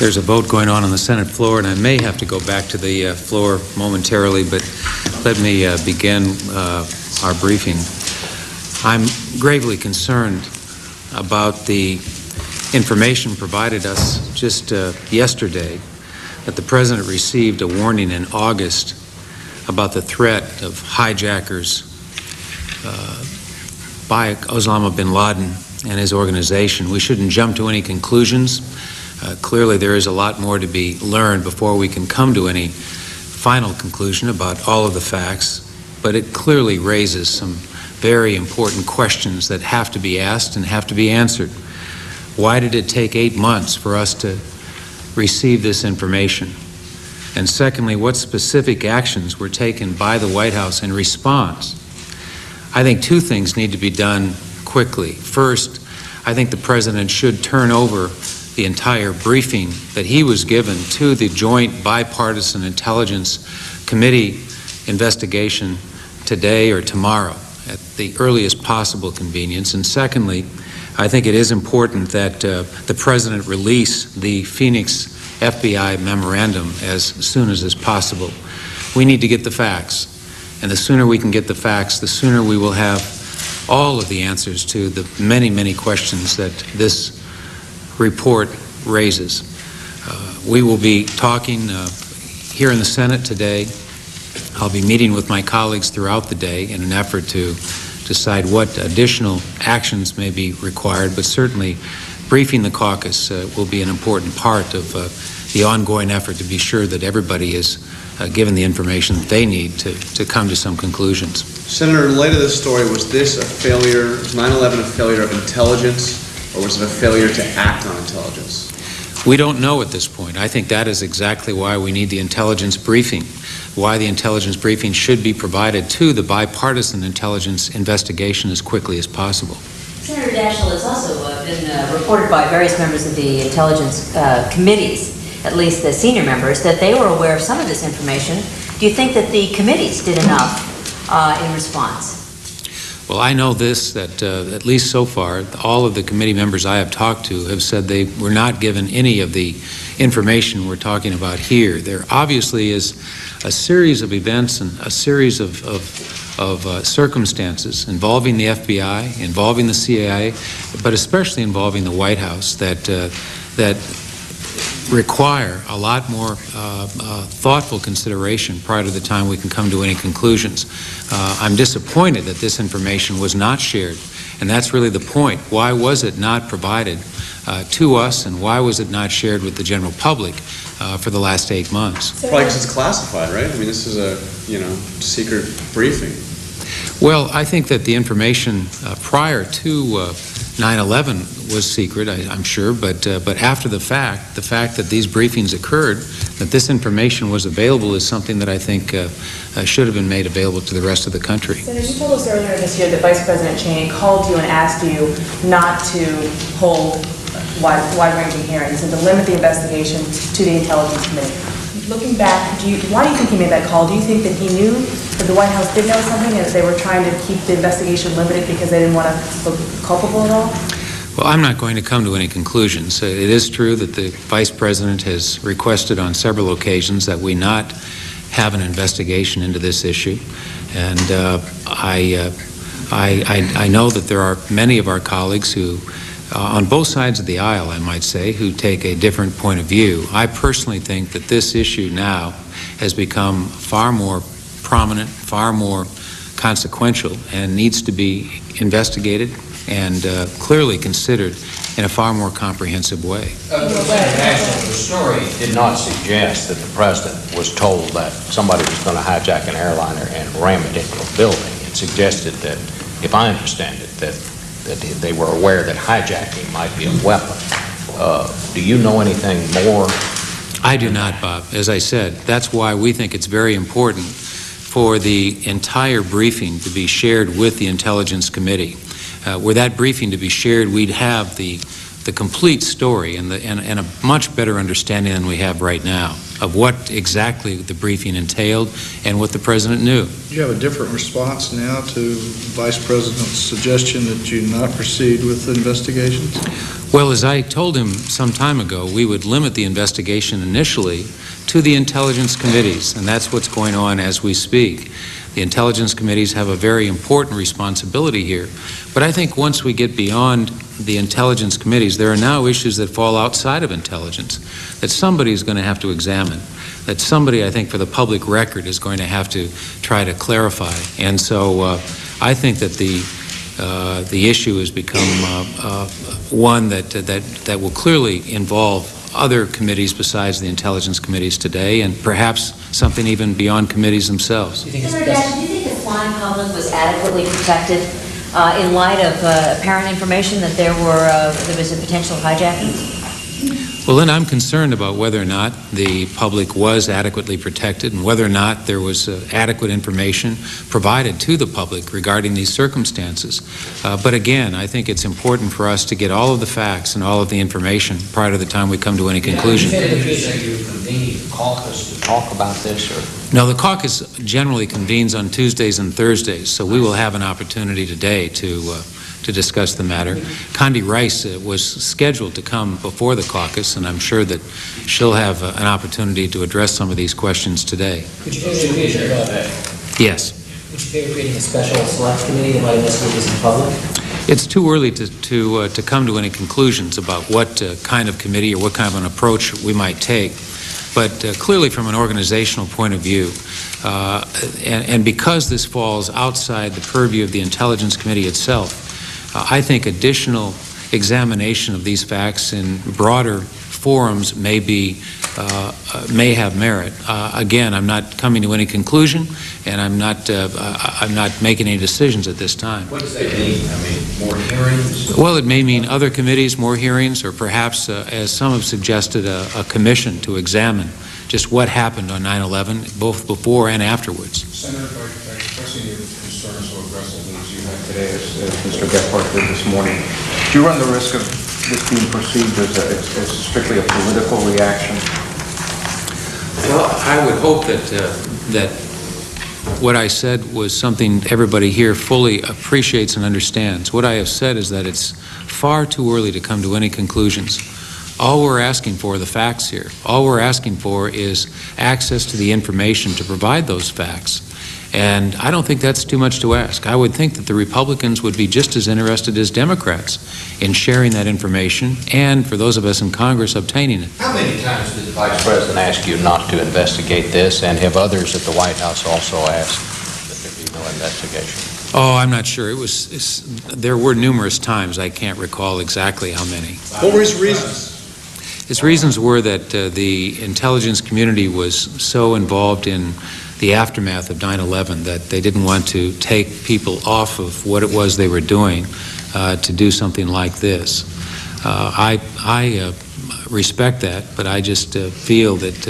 There's a vote going on the Senate floor, and I may have to go back to the floor momentarily, but let me begin our briefing. I'm gravely concerned about the information provided us just yesterday that the President received a warning in August about the threat of hijackers by Osama bin Laden and his organization. We shouldn't jump to any conclusions. Clearly, there is a lot more to be learned before we can come to any final conclusion about all of the facts, but it clearly raises some very important questions that have to be asked and have to be answered. Why did it take 8 months for us to receive this information? And secondly, what specific actions were taken by the White House in response? I think two things need to be done quickly. First, I think the President should turn over the entire briefing that he was given to the Joint Bipartisan Intelligence Committee investigation today or tomorrow at the earliest possible convenience. And secondly, I think it is important that the President release the Phoenix FBI memorandum as soon as is possible. We need to get the facts, and the sooner we can get the facts, the sooner we will have all of the answers to the many, many questions that this report raises. We will be talking here in the Senate today. I'll be meeting with my colleagues throughout the day in an effort to decide what additional actions may be required, but certainly briefing the caucus will be an important part of the ongoing effort to be sure that everybody is given the information that they need to come to some conclusions. Senator, in light of this story, was this a failure, was 9/11 a failure of intelligence, or was it a failure to act on intelligence? We don't know at this point. I think that is exactly why we need the intelligence briefing, why the intelligence briefing should be provided to the bipartisan intelligence investigation as quickly as possible. Senator Daschle, has also been reported by various members of the intelligence committees, at least the senior members, that they were aware of some of this information. Do you think that the committees did enough in response? Well, I know this, that at least so far, all of the committee members I have talked to have said they were not given any of the information we're talking about here. There obviously is a series of events and a series of circumstances involving the FBI, involving the CIA, but especially involving the White House that require a lot more thoughtful consideration prior to the time we can come to any conclusions. I'm disappointed that this information was not shared, and that's really the point. Why was it not provided to us, and why was it not shared with the general public for the last 8 months? Probably because it's classified, right? I mean, this is a, secret briefing. Well, I think that the information prior to 9/11 was secret, I'm sure, but after the fact that these briefings occurred, that this information was available is something that I think should have been made available to the rest of the country. Senator, you told us earlier this year that Vice President Cheney called you and asked you not to hold wide-ranging hearings and to limit the investigation to the Intelligence Committee. Looking back, why do you think he made that call? Do you think that he knew that the White House did know something and that they were trying to keep the investigation limited because they didn't want to look culpable at all? Well, I'm not going to come to any conclusions. It is true that the Vice President has requested on several occasions that we not have an investigation into this issue, and I know that there are many of our colleagues who on both sides of the aisle, I might say, who take a different point of view. I personally think that this issue now has become far more prominent, far more consequential, and needs to be investigated and clearly considered in a far more comprehensive way. The story did not suggest that the President was told that somebody was going to hijack an airliner and ram it into a building. It suggested that, if I understand it, that they were aware that hijacking might be a weapon. Do you know anything more? I do not, Bob. As I said, that's why we think it's very important for the entire briefing to be shared with the Intelligence Committee. Were that briefing to be shared, we'd have the complete story and a much better understanding than we have right now of what exactly the briefing entailed and what the President knew. Do you have a different response now to Vice President's suggestion that you not proceed with investigations? Well, as I told him some time ago, we would limit the investigation initially to the intelligence committees, and that's what's going on as we speak. The intelligence committees have a very important responsibility here. But I think once we get beyond the intelligence committees, there are now issues that fall outside of intelligence that somebody is going to have to examine, that somebody, I think, for the public record is going to have to try to clarify. And so I think that the issue has become one that will clearly involve other committees besides the intelligence committees today, and perhaps something even beyond committees themselves. Senator Daschle, do you think the flying public was adequately protected in light of apparent information that there was a potential hijacking? Well, then I'm concerned about whether or not the public was adequately protected and whether or not there was adequate information provided to the public regarding these circumstances. But again, I think it's important for us to get all of the facts and all of the information prior to the time we come to any conclusion. You convened the caucus to talk about this, or? No, the caucus generally convenes on Tuesdays and Thursdays, so we will have an opportunity today to discuss the matter. Condi Rice was scheduled to come before the caucus, and I'm sure that she'll have an opportunity to address some of these questions today. Could you favor that? Yes. Would you favor creating a special select committee and letting us do this in public? It's too early to come to any conclusions about what kind of committee or what kind of an approach we might take. But clearly from an organizational point of view, and because this falls outside the purview of the Intelligence Committee itself, I think additional examination of these facts in broader forums may have merit. Again, I'm not coming to any conclusion, and I'm not making any decisions at this time. What does that mean? I mean, more hearings? Well, it may mean other committees, more hearings, or perhaps, as some have suggested, a commission to examine just what happened on 9/11, both before and afterwards. Senator, by expressing your concerns so aggressively as you have today, as Mr. Gephardt did this morning, do you run the risk of this being perceived as strictly a political reaction? Well, I would hope that what I said was something everybody here fully appreciates and understands. What I have said is that it's far too early to come to any conclusions. All we're asking for are the facts here. All we're asking for is access to the information to provide those facts. And I don't think that's too much to ask. I would think that the Republicans would be just as interested as Democrats in sharing that information, and for those of us in Congress, obtaining it. How many times did the Vice President ask you not to investigate this, and have others at the White House also asked that there be no investigation? Oh, I'm not sure. There were numerous times. I can't recall exactly how many. What were his reasons? His reasons were that the intelligence community was so involved in the aftermath of 9/11 that they didn't want to take people off of what it was they were doing to do something like this. I respect that, but I just feel that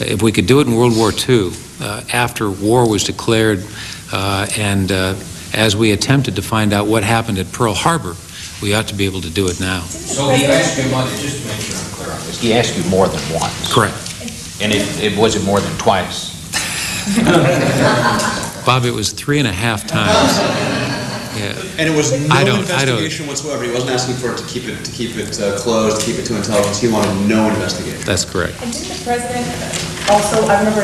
if we could do it in World War II, after war was declared, and as we attempted to find out what happened at Pearl Harbor, we ought to be able to do it now. So he asked you more, just to make sure I'm clear on this, he asked you more than once? Correct. And was it more than twice? Bob, it was 3.5 times. Yeah. And it was no I don't- investigation whatsoever. He wasn't asking for it to keep it closed, to keep it to intelligence. He wanted no investigation. That's correct. And didn't the president also, I remember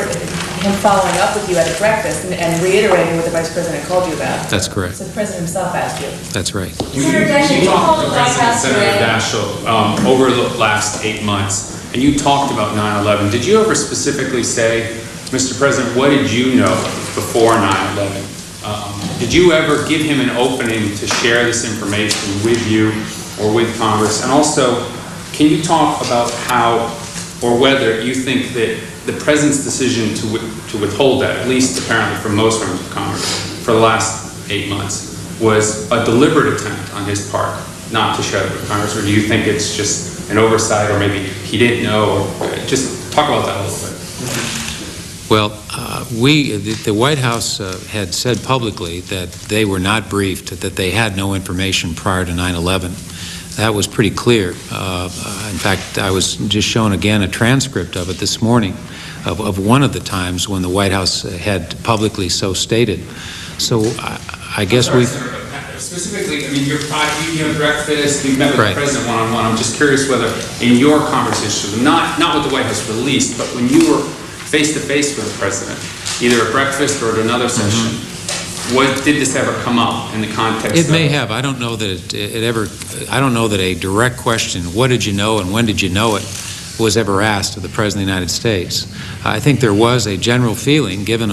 him following up with you at a breakfast and reiterating what the vice president called you about? That's correct. So the president himself asked you. That's right. Senator Daschle, you called the White House Senator today. Daschle, over the last 8 months, and you talked about 9/11. Did you ever specifically say, Mr. President, what did you know before 9/11? Did you ever give him an opening to share this information with you or with Congress? And also, can you talk about how or whether you think that the President's decision to withhold that, at least apparently from most members of Congress, for the last 8 months, was a deliberate attempt on his part not to share it with Congress, or do you think it's just an oversight, or maybe he didn't know, or just talk about that a little bit? Well, the White House had said publicly that they were not briefed, that they had no information prior to 9/11. that was pretty clear. In fact, I was just shown again a transcript of it this morning of one of the times when the White House had publicly so stated. So I guess we... Specifically, I mean, you had breakfast, you met with Right. the president one-on-one. I'm just curious whether in your conversations with him, not what the White House released, but when you were face-to-face with the president, either at breakfast or at another session, did this ever come up in the context It may of... have. I don't know that it ever... I don't know that a direct question, what did you know and when did you know it, was ever asked of the President of the United States. I think there was a general feeling, given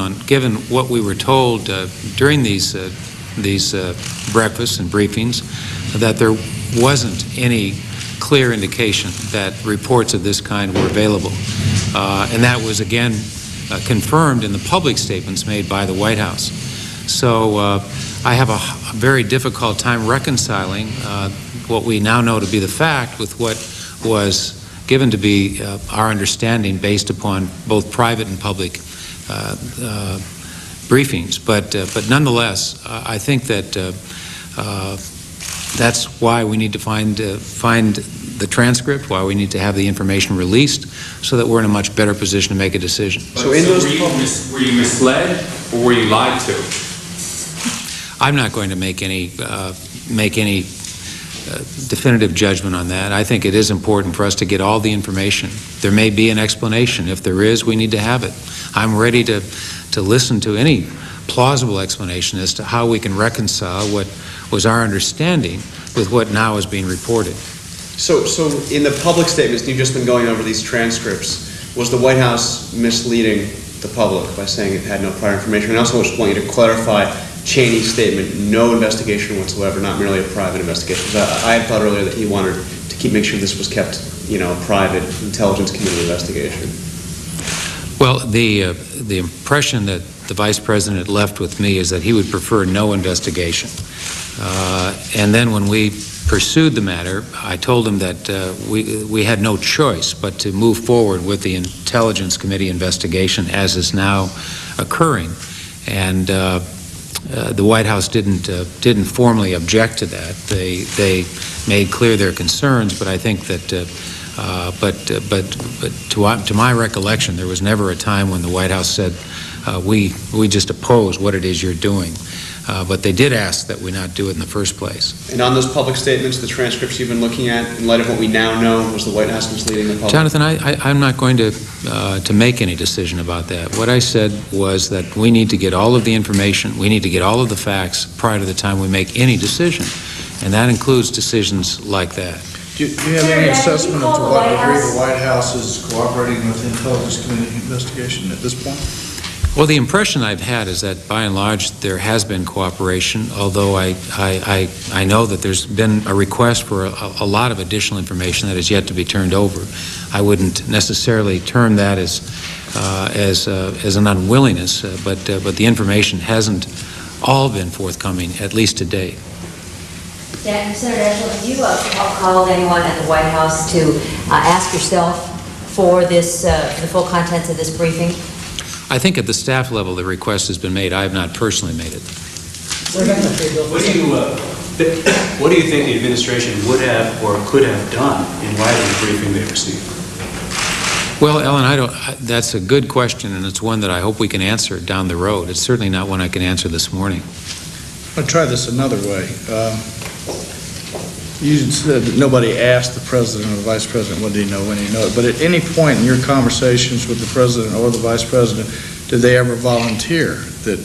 what we were told during these breakfasts and briefings, that there wasn't any clear indication that reports of this kind were available. And that was, again, confirmed in the public statements made by the White House. So I have a very difficult time reconciling what we now know to be the fact with what was given to be our understanding based upon both private and public briefings. But nonetheless, I think that that's why we need to find the transcript, why we need to have the information released, so that we're in a much better position to make a decision. So in those were you misled or were you lied to? I'm not going to make any definitive judgment on that. I think it is important for us to get all the information. There may be an explanation. If there is, we need to have it. I'm ready to listen to any plausible explanation as to how we can reconcile what was our understanding with what now is being reported. So in the public statements, you've just been going over these transcripts, was the White House misleading the public by saying it had no prior information? And I also just want you to clarify Cheney's statement, no investigation whatsoever, not merely a private investigation. I had thought earlier that he wanted to make sure this was kept, a private intelligence committee investigation. Well, the impression that the Vice President left with me is that he would prefer no investigation. And then when we pursued the matter, I told him that we had no choice but to move forward with the Intelligence Committee investigation as is now occurring. And the White House didn't formally object to that. They made clear their concerns, but I think that to my recollection, there was never a time when the White House said we just oppose what it is you're doing. But they did ask that we not do it in the first place. And on those public statements, the transcripts you've been looking at, in light of what we now know, was the White House misleading the public? Jonathan, I'm not going to make any decision about that. What I said was that we need to get all of the information, we need to get all of the facts prior to the time we make any decision. And that includes decisions like that. Do you have any assessment of to what degree the White House is cooperating with the Intelligence Committee investigation at this point? Well, the impression I've had is that, by and large, there has been cooperation, although I know that there's been a request for a lot of additional information that is yet to be turned over. I wouldn't necessarily term that as an unwillingness, but the information hasn't all been forthcoming, at least to date. Senator Daschle, have you called anyone at the White House to ask yourself for this, for the full contents of this briefing? I think at the staff level the request has been made. I have not personally made it. What do you think the administration would have or could have done in light of the briefing they received? Well, Ellen, that's a good question, and it's one that I hope we can answer down the road. It's certainly not one I can answer this morning. I'll try this another way. You said that nobody asked the President or the Vice President what did he know, when he know it. But at any point in your conversations with the President or the Vice President, did they ever volunteer that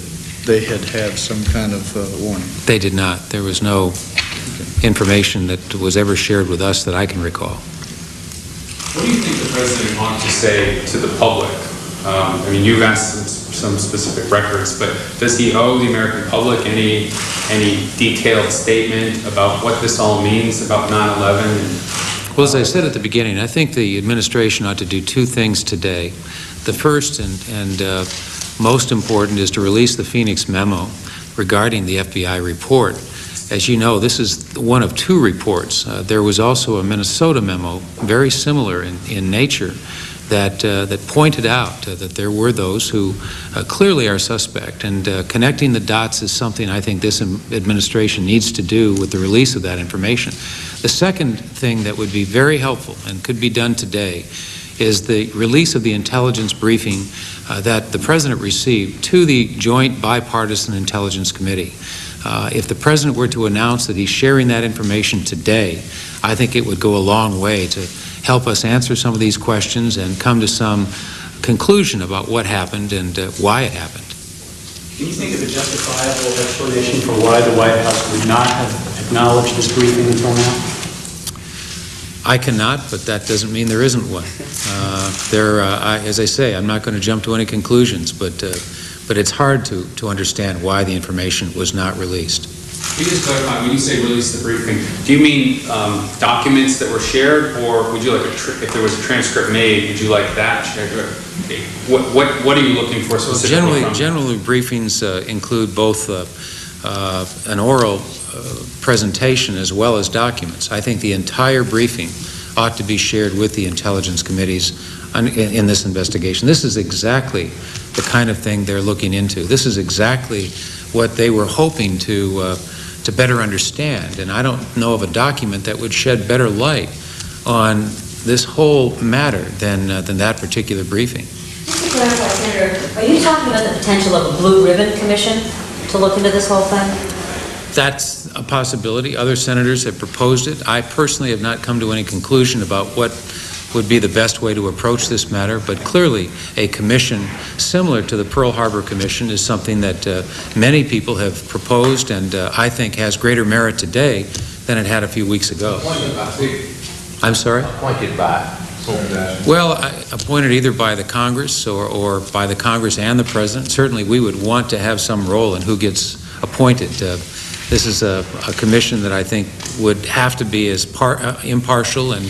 they had had some kind of warning? They did not. There was no information that was ever shared with us that I can recall. What do you think the President wants to say to the public? I mean, you've asked some specific records, but does he owe the American public any detailed statement about what this all means about 9/11? Well, as I said at the beginning, I think the administration ought to do two things today. The first and most important is to release the Phoenix memo regarding the FBI report. As you know, this is one of two reports. There was also a Minnesota memo, very similar in nature, that pointed out that there were those who clearly are suspect, and connecting the dots is something I think this administration needs to do with the release of that information. The second thing that would be very helpful and could be done today is the release of the intelligence briefing that the President received to the Joint Bipartisan Intelligence Committee. If the President were to announce that he's sharing that information today, I think it would go a long way to help us answer some of these questions and come to some conclusion about what happened and why it happened. Can you think of a justifiable explanation for why the White House would not have acknowledged this briefing until now? I cannot, but that doesn't mean there isn't one. As I say, I'm not going to jump to any conclusions, but it's hard to understand why the information was not released. Can you just clarify, when you say release the briefing, do you mean documents that were shared, or would you like, if there was a transcript made, would you like that shared? What are you looking for specifically? Generally briefings include both an oral presentation as well as documents. I think the entire briefing ought to be shared with the intelligence committees in this investigation. This is exactly the kind of thing they're looking into. This is exactly what they were hoping to better understand, and I don't know of a document that would shed better light on this whole matter than that particular briefing. Just to clarify, Senator, are you talking about the potential of a blue ribbon commission to look into this whole thing? That's a possibility. Other senators have proposed it. I personally have not come to any conclusion about what would be the best way to approach this matter, but clearly a commission similar to the Pearl Harbor Commission is something that many people have proposed and I think has greater merit today than it had a few weeks ago. I'm sorry? Appointed by? Well, appointed either by the Congress or by the Congress and the President. Certainly we would want to have some role in who gets appointed. This is a commission that I think would have to be as impartial and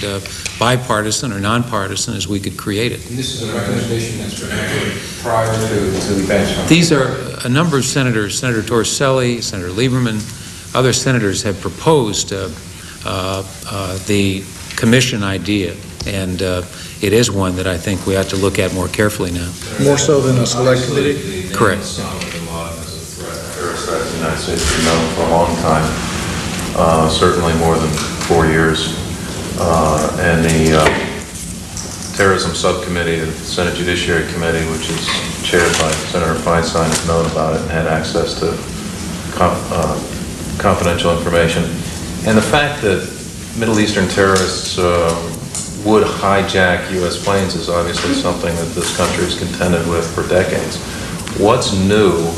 bipartisan or nonpartisan as we could create it. And this is a recommendation that's prepared prior to the bench. These are a number of senators, Senator Torricelli, Senator Lieberman, other senators have proposed the commission idea, and it is one that I think we have to look at more carefully now. More so than a select committee? Correct. The United States has been known for a long time, certainly more than 4 years. And the Terrorism Subcommittee, the Senate Judiciary Committee, which is chaired by Senator Feinstein, has known about it and had access to confidential information. And the fact that Middle Eastern terrorists would hijack U.S. planes is obviously something that this country has contended with for decades. What's new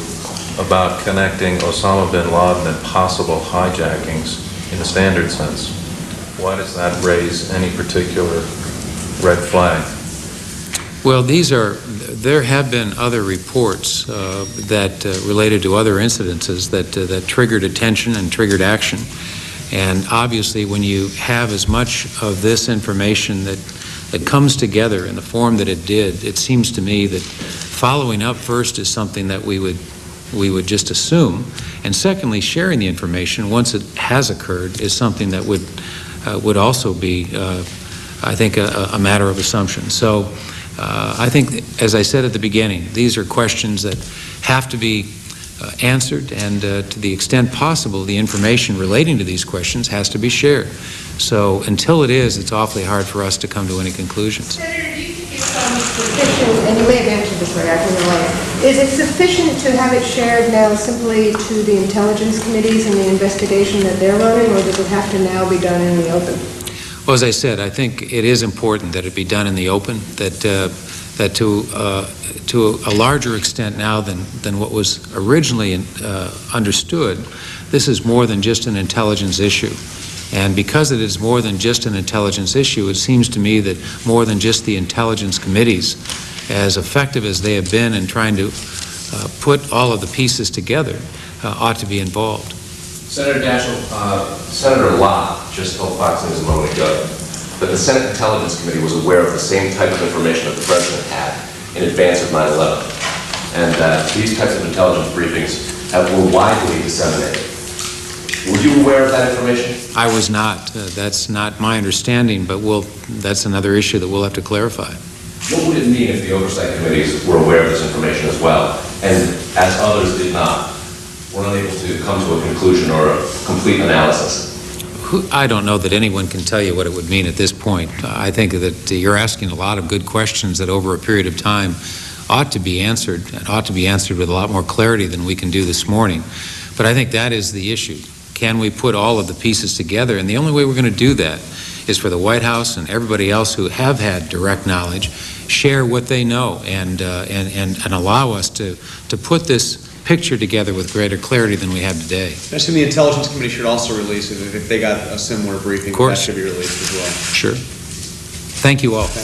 about connecting Osama bin Laden and possible hijackings in the standard sense? Why does that raise any particular red flag? Well, there have been other reports that related to other incidences that triggered attention and triggered action. And obviously, when you have as much of this information that comes together in the form that it did, it seems to me that following up first is something that we would just assume, and secondly, sharing the information once it has occurred is something that would also be, I think, a matter of assumption. So I think, as I said at the beginning, these are questions that have to be answered, and to the extent possible, the information relating to these questions has to be shared. So until it is, it's awfully hard for us to come to any conclusions. Senator, do you think it's sufficient, and you may have answered this way, I can relate, is it sufficient to have it shared now simply to the intelligence committees and the investigation that they're running, or does it have to now be done in the open? Well, as I said, I think it is important that it be done in the open, that to a larger extent now than what was originally understood, this is more than just an intelligence issue. And because it is more than just an intelligence issue, it seems to me that more than just the intelligence committees, as effective as they have been in trying to put all of the pieces together, ought to be involved. Senator Daschle, Senator Lott just told Fox News a moment ago that the Senate Intelligence Committee was aware of the same type of information that the President had in advance of 9/11, and that these types of intelligence briefings were widely disseminated. Were you aware of that information? I was not. That's not my understanding, but that's another issue that we'll have to clarify. What would it mean if the oversight committees were aware of this information as well, and as others did not, were unable to come to a conclusion or a complete analysis? I don't know that anyone can tell you what it would mean at this point. I think that you're asking a lot of good questions that over a period of time ought to be answered, and ought to be answered with a lot more clarity than we can do this morning. But I think that is the issue. Can we put all of the pieces together? And the only way we're going to do that is for the White House and everybody else who have had direct knowledge, share what they know and allow us to put this picture together with greater clarity than we have today. I assume the Intelligence Committee should also release it if they got a similar briefing. Of course. That should be released as well. Sure. Thank you all. Okay.